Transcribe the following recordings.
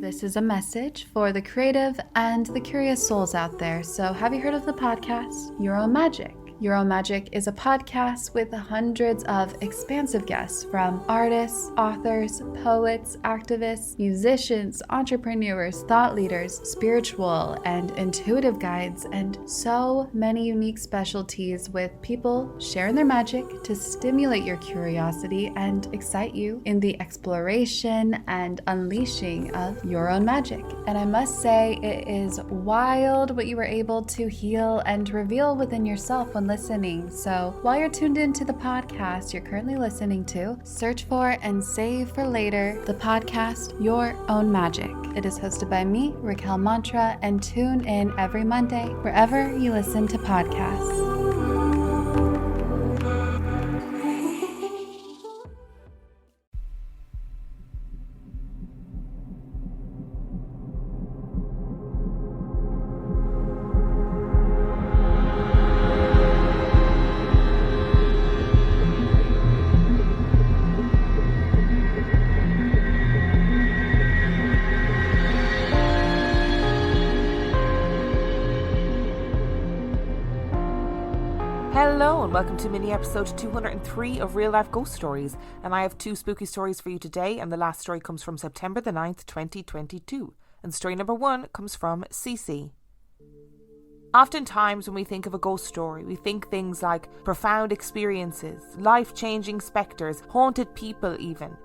This is a message for the creative and the curious souls out there. So have you heard of the podcast, Your Own Magic? Your Own Magic is a podcast with hundreds of expansive guests from artists, authors, poets, activists, musicians, entrepreneurs, thought leaders, spiritual and intuitive guides, and so many unique specialties with people sharing their magic to stimulate your curiosity and excite you in the exploration and unleashing of your own magic. And I must say, it is wild what you were able to heal and reveal within yourself when listening. So while you're tuned into the podcast you're currently listening to, search for and save for later the podcast Your Own Magic. It is hosted by me, Raquel Mantra, and tune in every Monday wherever you listen to podcasts. Hello and welcome to mini episode 203 of Real Life Ghost Stories, and I have two spooky stories for you today, and the last story comes from September the 9th, 2022, and story number 1 comes from Cece. Oftentimes when we think of a ghost story, we think things like profound experiences, life-changing spectres, haunted people even.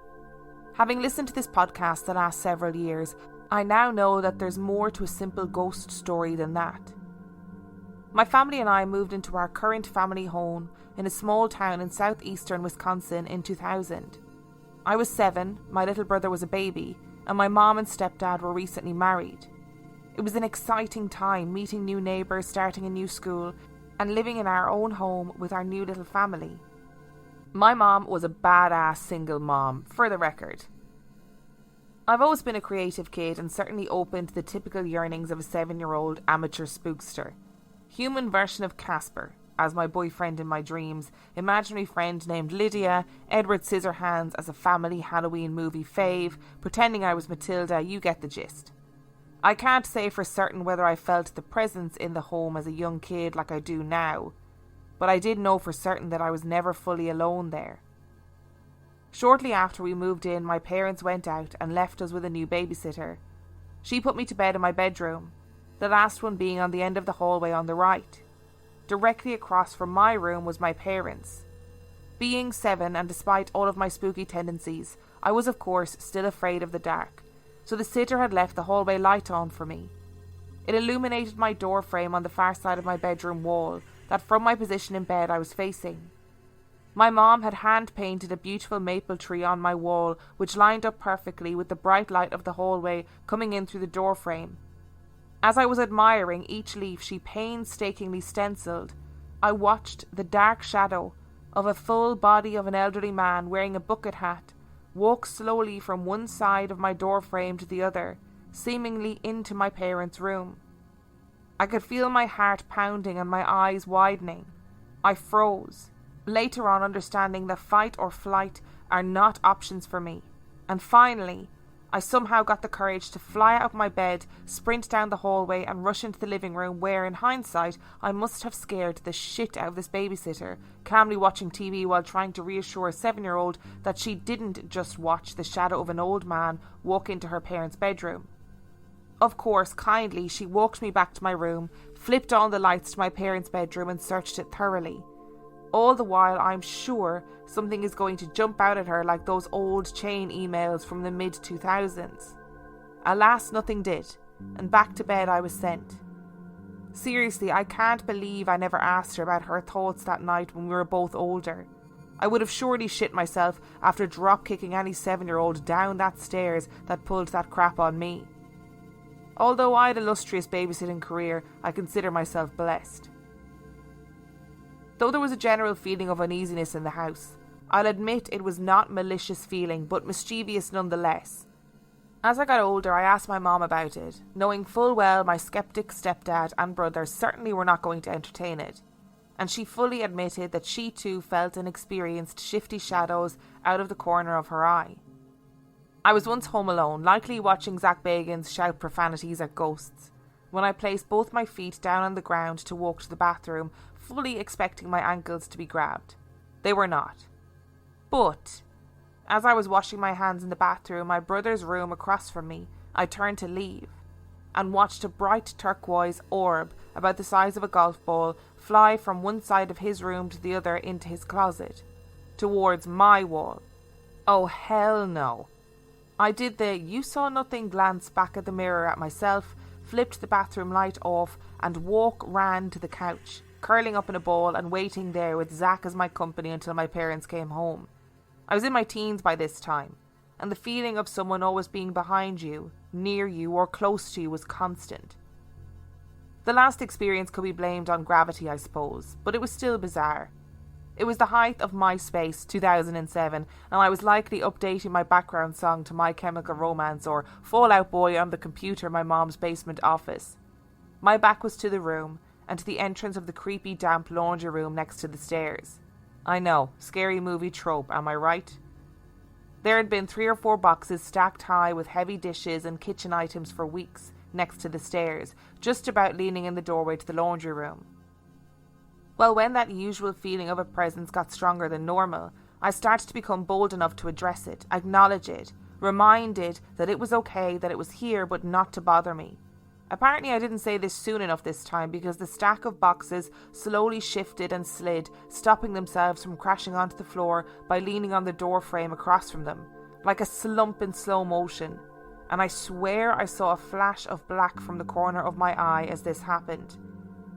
Having listened to this podcast the last several years, I now know that there's more to a simple ghost story than that. My family and I moved into our current family home in a small town in southeastern Wisconsin in 2000. I was 7, my little brother was a baby, and my mom and stepdad were recently married. It was an exciting time meeting new neighbours, starting a new school, and living in our own home with our new little family. My mom was a badass single mom, for the record. I've always been a creative kid and certainly open to the typical yearnings of a 7-year-old amateur spookster. Human version of Casper, as my boyfriend in my dreams, imaginary friend named Lydia, Edward Scissorhands as a family Halloween movie fave, pretending I was Matilda, you get the gist. I can't say for certain whether I felt the presence in the home as a young kid like I do now, but I did know for certain that I was never fully alone there. Shortly after we moved in, my parents went out and left us with a new babysitter. She put me to bed in my bedroom, the last one being on the end of the hallway on the right. Directly across from my room was my parents'. Being 7, and despite all of my spooky tendencies, I was of course still afraid of the dark, so the sitter had left the hallway light on for me. It illuminated my door frame on the far side of my bedroom wall that from my position in bed I was facing. My mom had hand-painted a beautiful maple tree on my wall, which lined up perfectly with the bright light of the hallway coming in through the door frame. As I was admiring each leaf she painstakingly stenciled, I watched the dark shadow of a full body of an elderly man wearing a bucket hat walk slowly from one side of my door frame to the other, seemingly into my parents' room. I could feel my heart pounding and my eyes widening. I froze, later on understanding that fight or flight are not options for me, and finally I somehow got the courage to fly out of my bed, sprint down the hallway and rush into the living room where, in hindsight, I must have scared the shit out of this babysitter, calmly watching TV while trying to reassure a 7-year-old that she didn't just watch the shadow of an old man walk into her parents' bedroom. Of course, kindly, she walked me back to my room, flipped on the lights to my parents' bedroom and searched it thoroughly. All the while, I'm sure something is going to jump out at her like those old chain emails from the mid-2000s. Alas, nothing did, and back to bed I was sent. Seriously, I can't believe I never asked her about her thoughts that night when we were both older. I would have surely shit myself after drop-kicking any 7-year-old down that stairs that pulled that crap on me. Although I had an illustrious babysitting career, I consider myself blessed. Though there was a general feeling of uneasiness in the house, I'll admit it was not malicious feeling, but mischievous nonetheless. As I got older, I asked my mom about it, knowing full well my skeptic stepdad and brother certainly were not going to entertain it, and she fully admitted that she too felt and experienced shifty shadows out of the corner of her eye. I was once home alone, likely watching Zach Bagans shout profanities at ghosts, when I placed both my feet down on the ground to walk to the bathroom, fully expecting my ankles to be grabbed. They were not. But as I was washing my hands in the bathroom, my brother's room across from me, I turned to leave and watched a bright turquoise orb about the size of a golf ball fly from one side of his room to the other into his closet, towards my wall. Oh, hell no. I did the you saw nothing glance back at the mirror at myself, flipped the bathroom light off, and ran to the couch, curling up in a ball and waiting there with Zach as my company until my parents came home. I was in my teens by this time, and the feeling of someone always being behind you, near you, or close to you was constant. The last experience could be blamed on gravity, I suppose, but it was still bizarre. It was the height of MySpace 2007, and I was likely updating my background song to My Chemical Romance or Fall Out Boy on the computer in my mom's basement office. My back was to the room, and to the entrance of the creepy damp laundry room next to the stairs. I know, scary movie trope, am I right? There had been 3 or 4 boxes stacked high with heavy dishes and kitchen items for weeks next to the stairs, just about leaning in the doorway to the laundry room. Well, when that usual feeling of a presence got stronger than normal, I started to become bold enough to address it, acknowledge it, remind it that it was okay, that it was here, but not to bother me. Apparently I didn't say this soon enough this time, because the stack of boxes slowly shifted and slid, stopping themselves from crashing onto the floor by leaning on the door frame across from them, like a slump in slow motion. And I swear I saw a flash of black from the corner of my eye as this happened.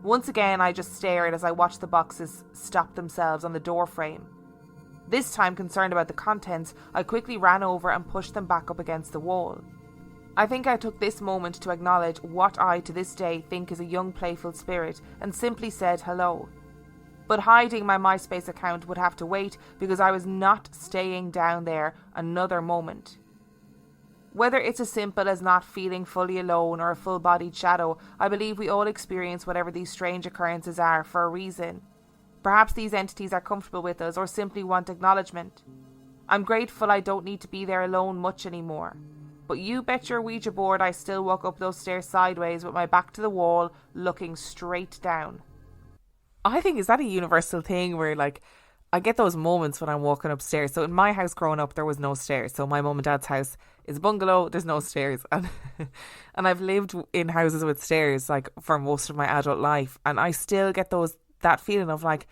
Once again I just stared as I watched the boxes stop themselves on the door frame. This time, concerned about the contents, I quickly ran over and pushed them back up against the wall. I think I took this moment to acknowledge what I to this day think is a young playful spirit and simply said hello. But hiding my MySpace account would have to wait, because I was not staying down there another moment. Whether it's as simple as not feeling fully alone or a full-bodied shadow, I believe we all experience whatever these strange occurrences are for a reason. Perhaps these entities are comfortable with us or simply want acknowledgement. I'm grateful I don't need to be there alone much anymore. But you bet your Ouija board I still walk up those stairs sideways with my back to the wall, looking straight down. I think, is that a universal thing where, like, I get those moments when I'm walking upstairs. So in my house growing up, there was no stairs. So my mum and dad's house is a bungalow, there's no stairs. And I've lived in houses with stairs, like, for most of my adult life. And I still get that feeling of, like,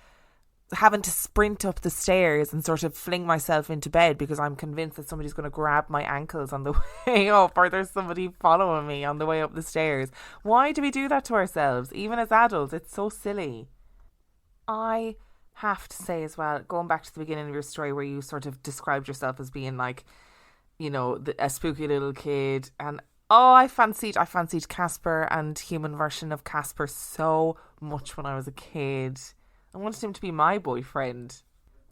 having to sprint up the stairs and sort of fling myself into bed because I'm convinced that somebody's going to grab my ankles on the way up, or there's somebody following me on the way up the stairs. Why do we do that to ourselves, even as adults? It's so silly. I have to say as well, going back to the beginning of your story where you sort of described yourself as being like, you know, a spooky little kid, and I fancied Casper and human version of Casper so much when I was a kid. I wanted him to be my boyfriend.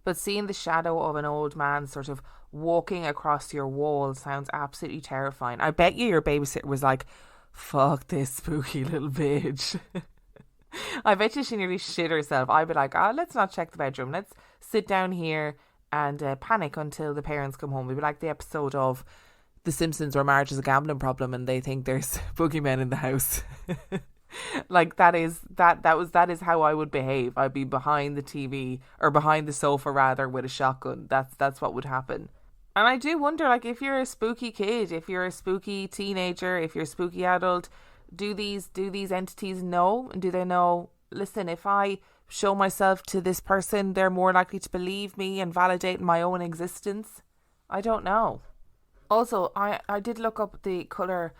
But seeing the shadow of an old man sort of walking across your wall sounds absolutely terrifying. I bet you your babysitter was like, fuck this spooky little bitch. I bet you she nearly shit herself. I'd be like, let's not check the bedroom. Let's sit down here and panic until the parents come home. We'd be like the episode of The Simpsons where marriage is a gambling problem and they think there's boogeymen in the house. Like that is how I would behave. I'd be behind the TV, or behind the sofa rather, with a shotgun. That's what would happen. And I do wonder, like, if you're a spooky kid, if you're a spooky teenager, if you're a spooky adult, do these entities know? And do they know, listen, if I show myself to this person, they're more likely to believe me and validate my own existence? I don't know. Also, I did look up the colour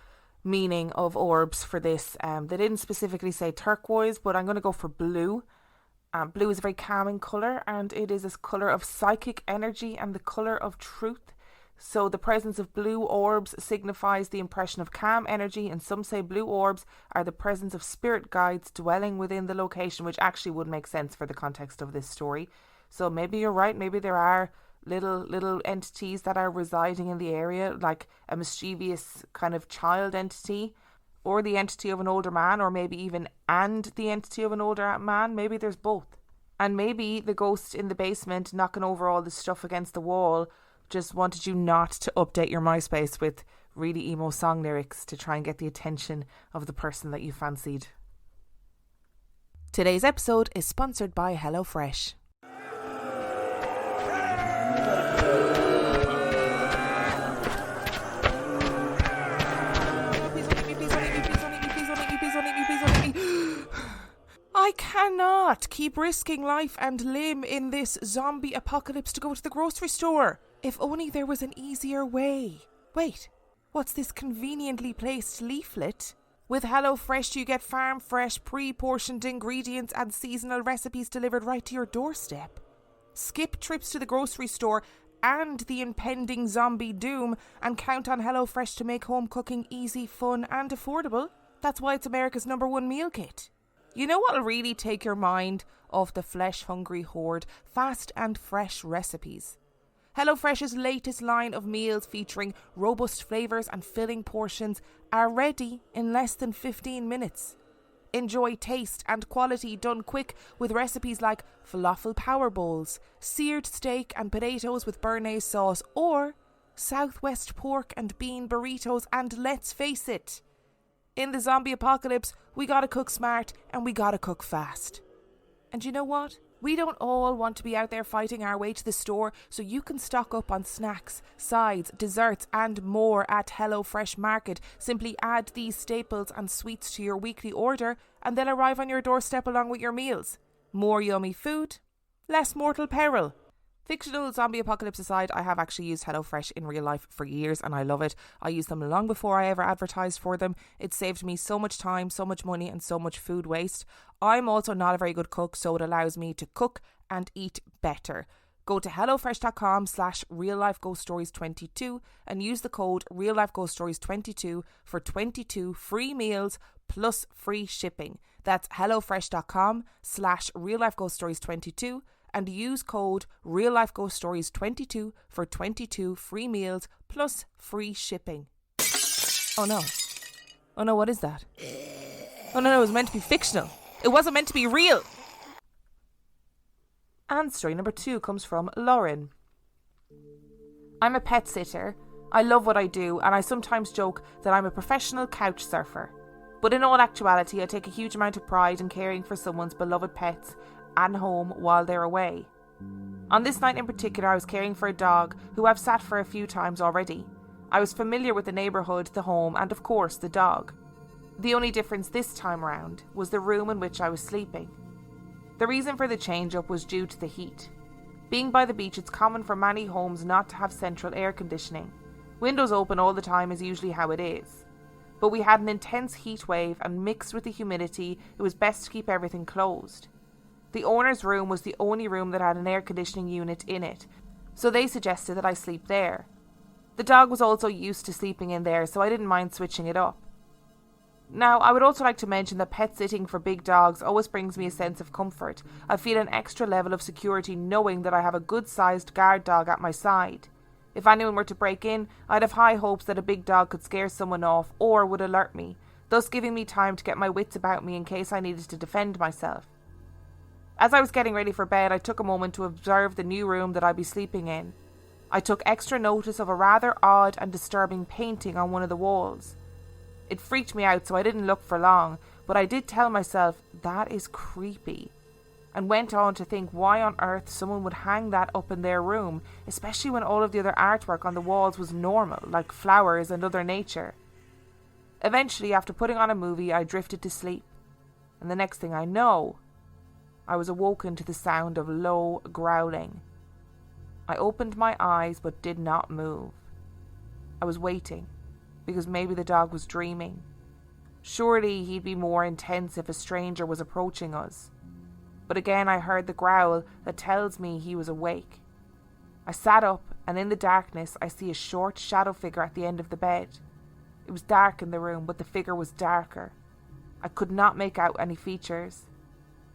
meaning of orbs for this. They didn't specifically say turquoise, but I'm going to go for blue. Blue is a very calming colour, and it is a colour of psychic energy and the colour of truth. So the presence of blue orbs signifies the impression of calm energy, and some say blue orbs are the presence of spirit guides dwelling within the location, which actually would make sense for the context of this story. So maybe you're right, maybe there are little entities that are residing in the area, like a mischievous kind of child entity, or the entity of an older man, or maybe even the entity of an older man. Maybe there's both. And maybe the ghost in the basement knocking over all the stuff against the wall just wanted you not to update your MySpace with really emo song lyrics to try and get the attention of the person that you fancied. Today's episode is sponsored by HelloFresh. I cannot keep risking life and limb in this zombie apocalypse to go to the grocery store. If only there was an easier way. Wait, what's this conveniently placed leaflet? With HelloFresh you get farm fresh, pre-portioned ingredients and seasonal recipes delivered right to your doorstep. Skip trips to the grocery store and the impending zombie doom and count on HelloFresh to make home cooking easy, fun and affordable. That's why it's America's #1 meal kit. You know what'll really take your mind off the flesh-hungry horde? Fast and fresh recipes. HelloFresh's latest line of meals featuring robust flavours and filling portions are ready in less than 15 minutes. Enjoy taste and quality done quick with recipes like falafel power bowls, seared steak and potatoes with béarnaise sauce, or Southwest pork and bean burritos. And let's face it, in the zombie apocalypse, we gotta cook smart and we gotta cook fast. And you know what? We don't all want to be out there fighting our way to the store, so you can stock up on snacks, sides, desserts and more at HelloFresh Market. Simply add these staples and sweets to your weekly order and they'll arrive on your doorstep along with your meals. More yummy food, less mortal peril. Fictional zombie apocalypse aside, I have actually used HelloFresh in real life for years and I love it. I used them long before I ever advertised for them. It saved me so much time, so much money and so much food waste. I'm also not a very good cook, so it allows me to cook and eat better. Go to hellofresh.com/reallifeghoststories22 and use the code reallifeghoststories22 for 22 free meals plus free shipping. That's hellofresh.com/reallifeghoststories22 and use code reallifeghoststories22 for 22 free meals plus free shipping. Oh no, what is that? Oh no, it was meant to be fictional. It wasn't meant to be real. And story number 2 comes from Lauren. I'm a pet sitter. I love what I do and I sometimes joke that I'm a professional couch surfer. But in all actuality, I take a huge amount of pride in caring for someone's beloved pets and home while they're away. On this night in particular, I was caring for a dog who I've sat for a few times already. I was familiar with the neighbourhood, the home and of course the dog. The only difference this time around was the room in which I was sleeping. The reason for the change up was due to the heat. Being by the beach, it's common for many homes not to have central air conditioning. Windows open all the time is usually how it is. But we had an intense heat wave and mixed with the humidity, it was best to keep everything closed. The owner's room was the only room that had an air conditioning unit in it, so they suggested that I sleep there. The dog was also used to sleeping in there, so I didn't mind switching it up. Now, I would also like to mention that pet sitting for big dogs always brings me a sense of comfort. I feel an extra level of security knowing that I have a good-sized guard dog at my side. If anyone were to break in, I'd have high hopes that a big dog could scare someone off or would alert me, thus giving me time to get my wits about me in case I needed to defend myself. As I was getting ready for bed, I took a moment to observe the new room that I'd be sleeping in. I took extra notice of a rather odd and disturbing painting on one of the walls. It freaked me out, so I didn't look for long, but I did tell myself, that is creepy, and went on to think why on earth someone would hang that up in their room, especially when all of the other artwork on the walls was normal, like flowers and other nature. Eventually, after putting on a movie, I drifted to sleep, and the next thing I know, I was awoken to the sound of low growling. I opened my eyes but did not move. I was waiting, because maybe the dog was dreaming. Surely he'd be more intense if a stranger was approaching us. But again I heard the growl that tells me he was awake. I sat up, and in the darkness I see a short shadow figure at the end of the bed. It was dark in the room, but the figure was darker. I could not make out any features.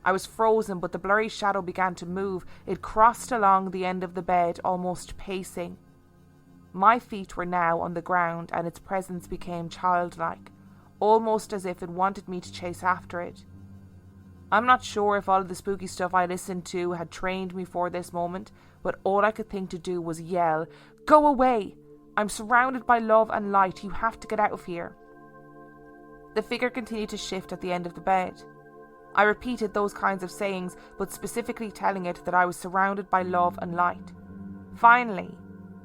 I was frozen, but the blurry shadow began to move. It crossed along the end of the bed, almost pacing. My feet were now on the ground, and its presence became childlike, almost as if it wanted me to chase after it. I'm not sure if all of the spooky stuff I listened to had trained me for this moment, but all I could think to do was yell, Go away! I'm surrounded by love and light. You have to get out of here. The figure continued to shift at the end of the bed. I repeated those kinds of sayings, but specifically telling it that I was surrounded by love and light. Finally,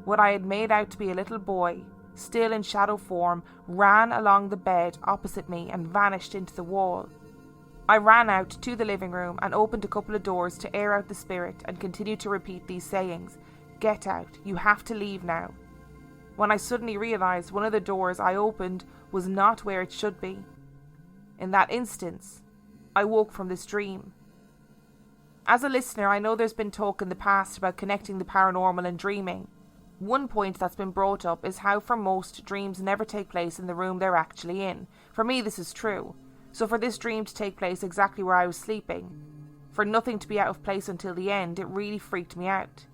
what I had made out to be a little boy, still in shadow form, ran along the bed opposite me and vanished into the wall. I ran out to the living room and opened a couple of doors to air out the spirit and continued to repeat these sayings. Get out. You have to leave now. When I suddenly realised one of the doors I opened was not where it should be. In that instance, I woke from this dream. As a listener, I know there's been talk in the past about connecting the paranormal and dreaming. One point that's been brought up is how for most, dreams never take place in the room they're actually in. For me, this is true. So for this dream to take place exactly where I was sleeping, for nothing to be out of place until the end, it really freaked me out.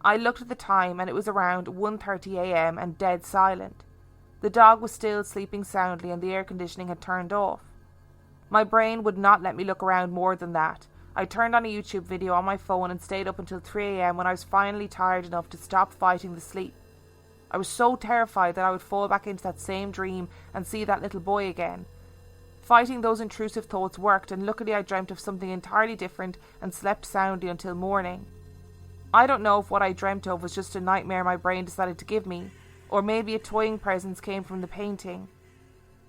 I looked at the time and it was around 1:30 a.m. and dead silent. The dog was still sleeping soundly and the air conditioning had turned off. My brain would not let me look around more than that. I turned on a YouTube video on my phone and stayed up until 3 a.m. when I was finally tired enough to stop fighting the sleep. I was so terrified that I would fall back into that same dream and see that little boy again. Fighting those intrusive thoughts worked, and luckily I dreamt of something entirely different and slept soundly until morning. I don't know if what I dreamt of was just a nightmare my brain decided to give me, or maybe a toying presence came from the painting.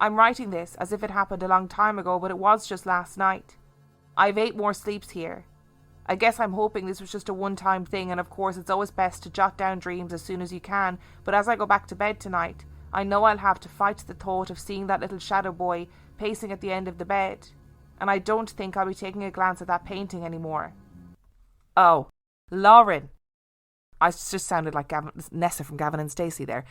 I'm writing this as if it happened a long time ago, but it was just last night. I've 8 more sleeps here. I guess I'm hoping this was just a one-time thing, and of course it's always best to jot down dreams as soon as you can, but as I go back to bed tonight, I know I'll have to fight the thought of seeing that little shadow boy pacing at the end of the bed, and I don't think I'll be taking a glance at that painting anymore. Oh, Lauren. I just sounded like Nessa from Gavin and Stacey there.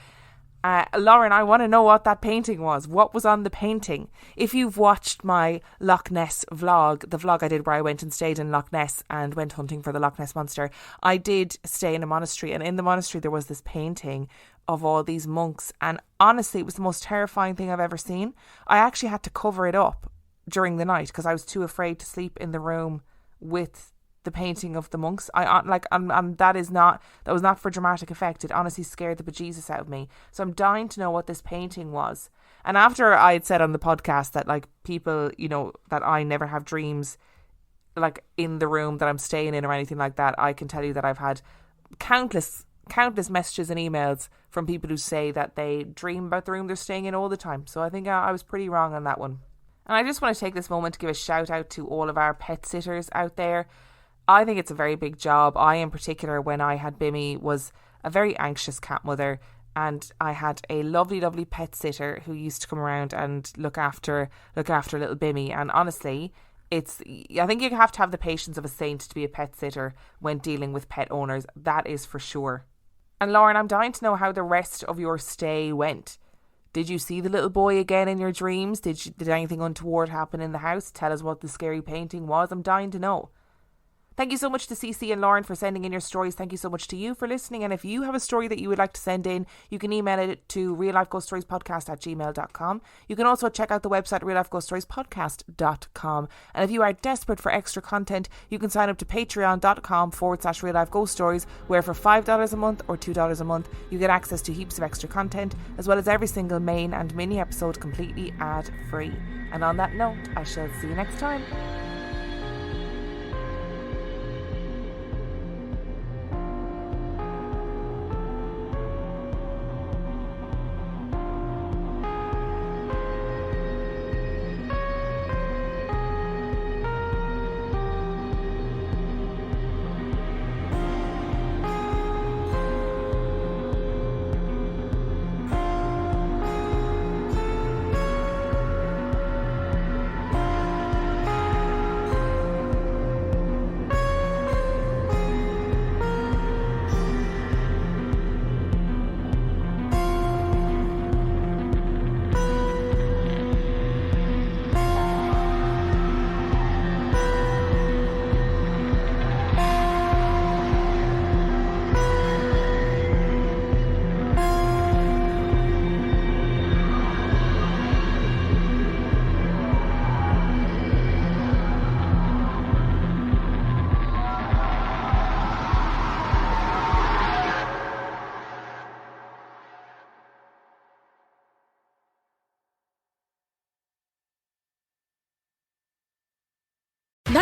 Lauren, I want to know what that painting was. What was on the painting? If you've watched my Loch Ness vlog, the vlog I did where I went and stayed in Loch Ness and went hunting for the Loch Ness Monster, I did stay in a monastery, and in the monastery there was this painting of all these monks, and honestly it was the most terrifying thing I've ever seen. I actually had to cover it up during the night because I was too afraid to sleep in the room with the painting of the monks. That was not for dramatic effect. It honestly scared the bejesus out of me. So I'm dying to know what this painting was. And after I had said on the podcast that like people, that I never have dreams like in the room that I'm staying in or anything like that, I can tell you that I've had countless messages and emails from people who say that they dream about the room they're staying in all the time. So I think I was pretty wrong on that one. And I just want to take this moment to give a shout out to all of our pet sitters out there. I think it's a very big job. I, in particular, when I had Bimmy, was a very anxious cat mother, and I had a lovely, lovely pet sitter who used to come around and look after little Bimmy. And honestly, I think you have to have the patience of a saint to be a pet sitter when dealing with pet owners. That is for sure. And Lauren, I'm dying to know how the rest of your stay went. Did you see the little boy again in your dreams? Did anything untoward happen in the house? Tell us what the scary painting was. I'm dying to know. Thank you so much to CC and Lauren for sending in your stories. Thank you so much to you for listening. And if you have a story that you would like to send in, you can email it to reallifeghoststoriespodcast@gmail.com. You can also check out the website reallifeghoststoriespodcast.com. And if you are desperate for extra content, you can sign up to patreon.com/reallifeghoststories, where for $5 a month or $2 a month, you get access to heaps of extra content, as well as every single main and mini episode completely ad-free. And on that note, I shall see you next time.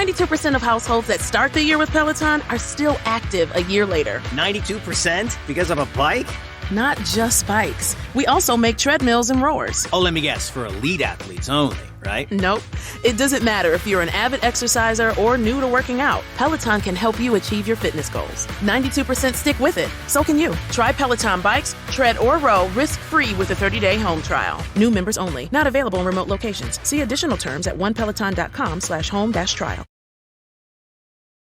92% of households that start the year with Peloton are still active a year later. 92% because of a bike? Not just bikes. We also make treadmills and rowers. Oh, let me guess, for elite athletes only, right? Nope. It doesn't matter if you're an avid exerciser or new to working out. Peloton can help you achieve your fitness goals. 92% stick with it. So can you. Try Peloton bikes, tread or row risk-free with a 30-day home trial. New members only. Not available in remote locations. See additional terms at onepeloton.com/home-trial.